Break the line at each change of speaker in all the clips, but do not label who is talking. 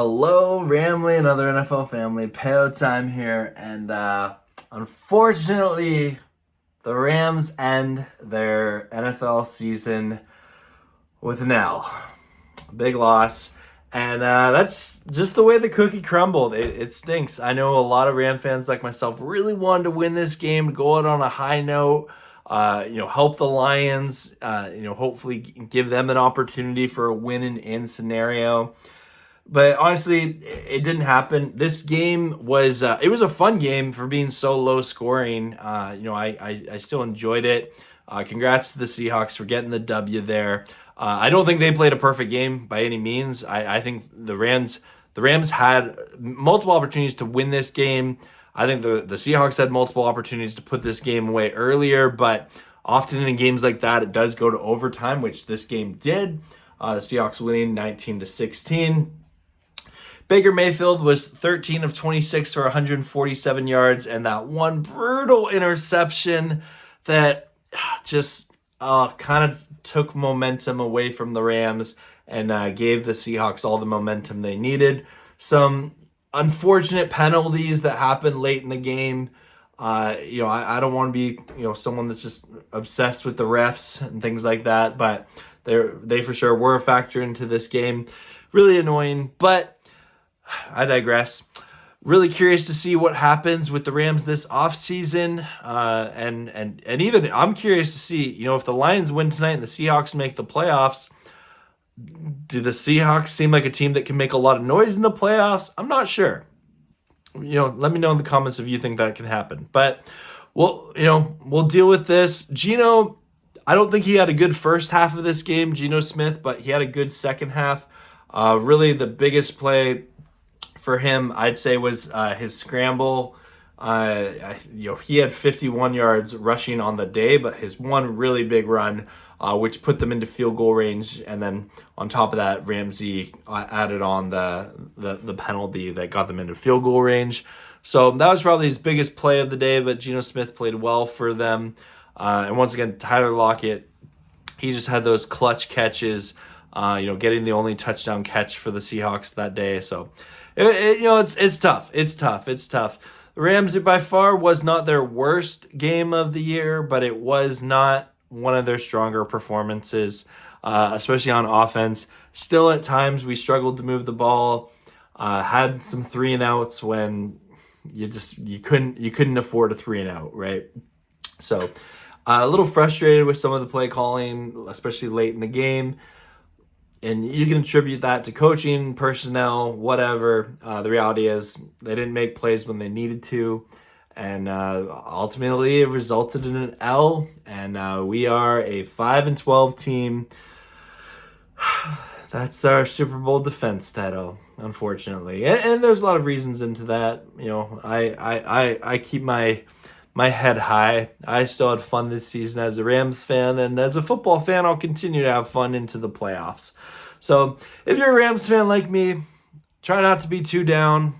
Hello, Ramley and other NFL family. Peo time here, and unfortunately, the Rams end their NFL season with an L. Big loss, and that's just the way the cookie crumbled. It stinks. I know a lot of Ram fans like myself really wanted to win this game, go out on a high note. Help the Lions. Hopefully give them an opportunity for a win and in scenario. But honestly, it didn't happen. This game was it was a fun game for being so low scoring. I still enjoyed it. Congrats to the Seahawks for getting the W there. I don't think they played a perfect game by any means. I think the Rams had multiple opportunities to win this game. I think the Seahawks had multiple opportunities to put this game away earlier, but often in games like that, it does go to overtime, which this game did. The Seahawks winning 19-16. Baker Mayfield was 13 of 26 for 147 yards, and that one brutal interception that just kind of took momentum away from the Rams and gave the Seahawks all the momentum they needed. Some unfortunate penalties that happened late in the game. I don't want to be someone that's just obsessed with the refs and things like that, but they for sure were a factor into this game. Really annoying, but I digress. Really curious to see what happens with the Rams this offseason. And even I'm curious to see, if the Lions win tonight and the Seahawks make the playoffs, do the Seahawks seem like a team that can make a lot of noise in the playoffs? I'm not sure. Let me know in the comments if you think that can happen. But we'll deal with this. Geno, I don't think he had a good first half of this game, Geno Smith, but he had a good second half. Really the biggest play for him, I'd say, was his scramble. He had 51 yards rushing on the day, but his one really big run, which put them into field goal range, and then on top of that, Ramsey added on the penalty that got them into field goal range. So that was probably his biggest play of the day, but Geno Smith played well for them. And once again, Tyler Lockett, he just had those clutch catches, getting the only touchdown catch for the Seahawks that day. So it's tough. It's tough. The Rams, by far, was not their worst game of the year, but it was not one of their stronger performances, especially on offense. Still, at times, we struggled to move the ball. Had some 3-and-outs when you couldn't afford a 3-and-out, right? So, a little frustrated with some of the play calling, especially late in the game. And you can attribute that to coaching, personnel, whatever. The reality is they didn't make plays when they needed to. And ultimately, it resulted in an L. And we are a 5-12 team. That's our Super Bowl defense title, unfortunately. And there's a lot of reasons into that. I keep my head high. I still had fun this season as a Rams fan, and as a football fan, I'll continue to have fun into the playoffs. So if you're a Rams fan like me, try not to be too down.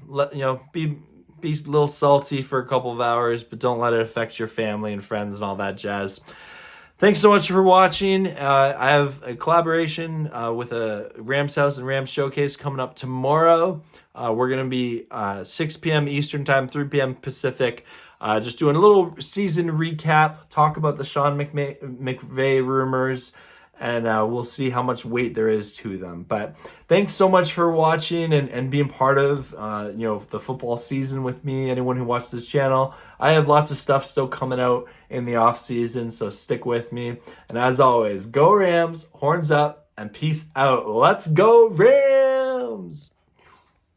Be a little salty for a couple of hours, but don't let it affect your family and friends and all that jazz. Thanks so much for watching. I have a collaboration with a Rams House and Rams Showcase coming up tomorrow. We're going to be 6 p.m. Eastern Time, 3 p.m. Pacific. Just doing a little season recap, talk about the Sean McVay rumors, and we'll see how much weight there is to them. But thanks so much for watching and being part of the football season with me, anyone who watched this channel. I have lots of stuff still coming out in the off season, so stick with me. And as always, go Rams, horns up, and peace out. Let's go Rams!